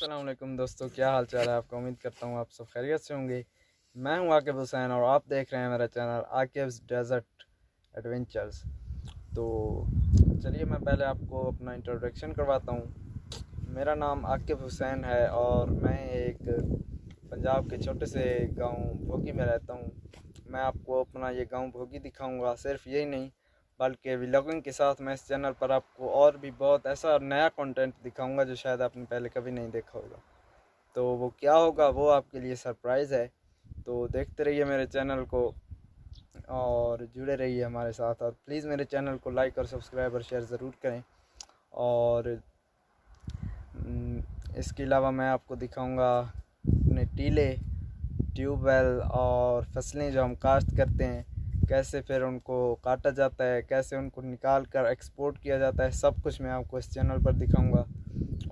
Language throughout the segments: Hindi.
अस्सलाम वालेकुम दोस्तों, क्या हाल चाल है आपका। उम्मीद करता हूँ आप सब खैरियत से होंगे। मैं हूँ आकिब हुसैन और आप देख रहे हैं मेरा चैनल आकिब्स डेजर्ट एडवेंचर्स। तो चलिए मैं पहले आपको अपना इंट्रोडक्शन करवाता हूँ। मेरा नाम आकिब हुसैन है और मैं एक पंजाब के छोटे से गांव भोगी में रहता हूँ। मैं आपको अपना ये गांव भोगी दिखाऊंगा। सिर्फ यही नहीं बल्कि व्लॉगिंग के साथ मैं इस चैनल पर आपको और भी बहुत ऐसा नया कंटेंट दिखाऊंगा जो शायद आपने पहले कभी नहीं देखा होगा। तो वो क्या होगा वो आपके लिए सरप्राइज़ है। तो देखते रहिए मेरे चैनल को और जुड़े रहिए हमारे साथ। और प्लीज़ मेरे चैनल को लाइक और सब्सक्राइब और शेयर ज़रूर करें। और इसके अलावा मैं आपको दिखाऊंगा अपने टीले, ट्यूबवेल और फसलें जो हम काश्त करते हैं, कैसे फिर उनको काटा जाता है, कैसे उनको निकाल कर एक्सपोर्ट किया जाता है, सब कुछ मैं आपको इस चैनल पर दिखाऊंगा।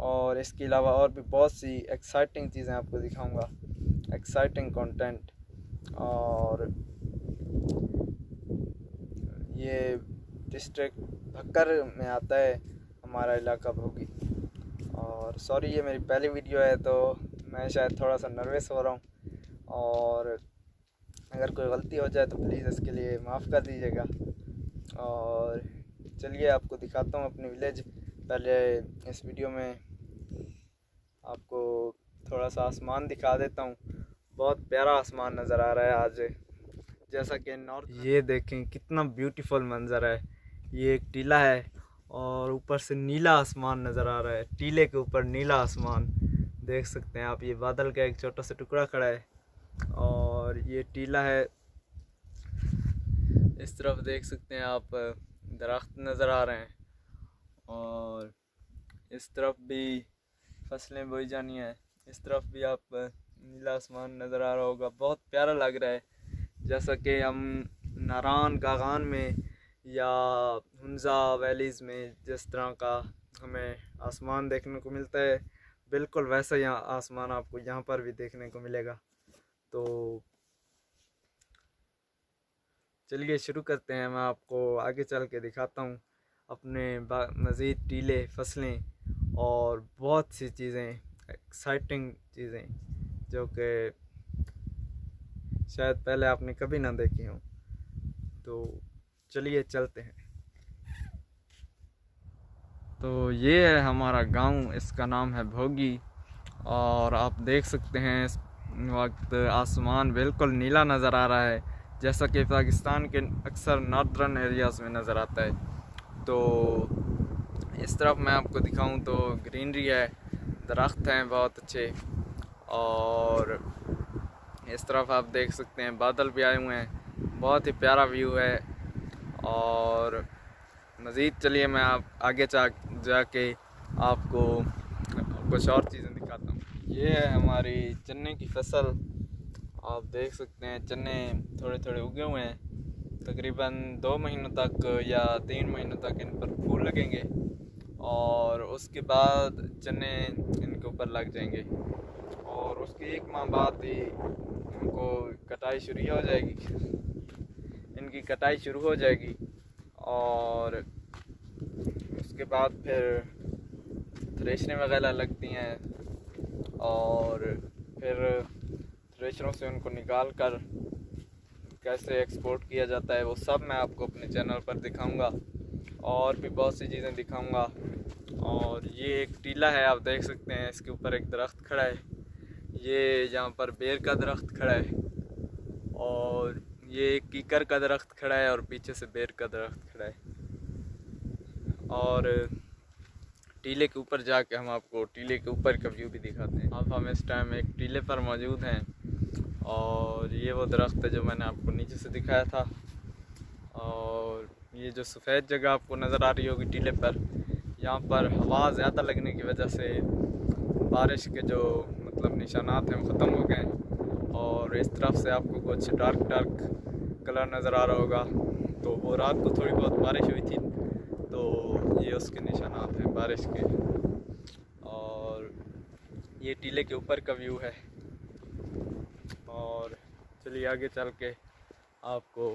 और इसके अलावा और भी बहुत सी एक्साइटिंग चीज़ें आपको दिखाऊंगा, एक्साइटिंग कंटेंट। और ये डिस्ट्रिक्ट भक्कर में आता है हमारा इलाका भोगी। और सॉरी ये मेरी पहली वीडियो है तो मैं शायद थोड़ा सा नर्वस हो रहा हूँ, और अगर कोई गलती हो जाए तो प्लीज़ इसके लिए माफ़ कर दीजिएगा। और चलिए आपको दिखाता हूँ अपनी विलेज। पहले इस वीडियो में आपको थोड़ा सा आसमान दिखा देता हूँ। बहुत प्यारा आसमान नज़र आ रहा है आज, जैसा कि नॉर्थ। ये देखें कितना ब्यूटीफुल मंज़र है। ये एक टीला है और ऊपर से नीला आसमान नज़र आ रहा है। टीले के ऊपर नीला आसमान देख सकते हैं आप। ये बादल का एक छोटा सा टुकड़ा खड़ा है और ये टीला है। इस तरफ देख सकते हैं आप दरख्त नज़र आ रहे हैं और इस तरफ भी फसलें बोई जानी है। इस तरफ भी आप नीला आसमान नज़र आ रहा होगा। बहुत प्यारा लग रहा है, जैसा कि हम नारान कागान में या हुंजा वैलीज़ में जिस तरह का हमें आसमान देखने को मिलता है, बिल्कुल वैसा यहाँ आसमान आपको यहाँ पर भी देखने को मिलेगा। तो चलिए शुरू करते हैं। मैं आपको आगे चल के दिखाता हूँ अपने मज़ीद टीले, फसलें और बहुत सी चीज़ें, एक्साइटिंग चीज़ें जो कि शायद पहले आपने कभी ना देखी हों। तो चलिए चलते हैं। तो ये है हमारा गांव, इसका नाम है भोगी। और आप देख सकते हैं इस वक्त आसमान बिल्कुल नीला नज़र आ रहा है, जैसा कि पाकिस्तान के अक्सर नॉर्दर्न एरियाज़ में नज़र आता है। तो इस तरफ मैं आपको दिखाऊं तो ग्रीनरी है, दरख्त हैं बहुत अच्छे। और इस तरफ आप देख सकते हैं बादल भी आए हुए हैं, बहुत ही प्यारा व्यू है। और मज़ीद चलिए मैं आप आगे जाके आपको कुछ और चीज़ें दिखाता हूँ। ये है हमारी चने की फसल। आप देख सकते हैं चने थोड़े थोड़े उगे हुए हैं। तकरीबन 2 महीनों तक या 3 महीनों तक इन पर फूल लगेंगे और उसके बाद चने इनके ऊपर लग जाएंगे। और उसके 1 माह बाद ही इनको कटाई शुरू हो जाएगी, इनकी कटाई शुरू हो जाएगी। और उसके बाद फिर थ्रेशरें वगैरह लगती हैं और फिर थ्रेशरों से उनको निकाल कर कैसे एक्सपोर्ट किया जाता है वो सब मैं आपको अपने चैनल पर दिखाऊंगा। और भी बहुत सी चीज़ें दिखाऊंगा। और ये एक टीला है, आप देख सकते हैं इसके ऊपर एक दरख्त खड़ा है। ये यहाँ पर बेर का दरख्त खड़ा है और ये एक कीकर का दरख्त खड़ा है और पीछे से बेर का दरख्त खड़ा है। और टीले के ऊपर जाके हम आपको टीले के ऊपर का व्यू भी दिखाते हैं। अब हम इस टाइम एक टीले पर मौजूद हैं और ये वो दरख्त है जो मैंने आपको नीचे से दिखाया था। और ये जो सफ़ेद जगह आपको नज़र आ रही होगी टीले पर, यहाँ पर हवा ज़्यादा लगने की वजह से बारिश के जो मतलब निशानात हैं वो ख़त्म हो गए। और इस तरफ से आपको कुछ डार्क कलर नज़र आ रहा होगा, तो वो रात को थोड़ी बहुत बारिश हुई थी, तो ये उसके निशानात हैं बारिश के। और ये टीले के ऊपर का व्यू है। और चलिए आगे चल के आपको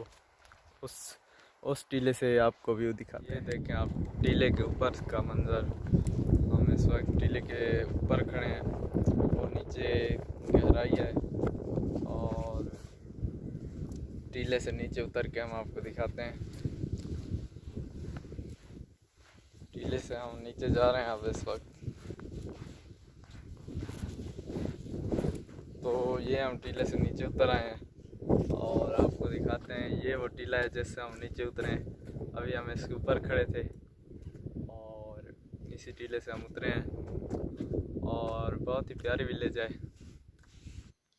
उस टीले से आपको व्यू दिखाते हैं। देखें आप टीले के ऊपर का मंज़र, हम हम इस वक्त टीले के ऊपर खड़े हैं और नीचे गहराई है, और टीले से नीचे उतर के हम आपको दिखाते हैं। टीले से हम नीचे जा रहे हैं अब इस वक्त। तो ये हम टीले से नीचे उतर आए हैं और आपको दिखाते हैं। ये वो टीला है जिससे हम नीचे उतरे हैं। अभी हम इसके ऊपर खड़े थे और इसी टीले से हम उतरे हैं, और बहुत ही प्यारी विलेज है।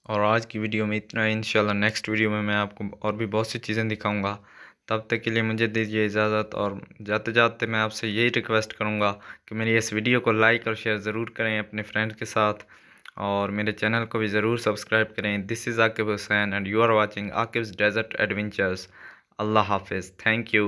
और आज की वीडियो में इतना है। इंशाल्लाह नेक्स्ट वीडियो में मैं आपको और भी बहुत सी चीज़ें दिखाऊंगा। तब तक के लिए मुझे दीजिए इजाज़त, और जाते जाते मैं आपसे यही रिक्वेस्ट करूंगा कि मेरी इस वीडियो को लाइक और शेयर ज़रूर करें अपने फ्रेंड्स के साथ, और मेरे चैनल को भी ज़रूर सब्सक्राइब करें। This is Aqib Hussain and you are watching Aqib's desert adventures. अल्लाह हाफिज़। Thank you.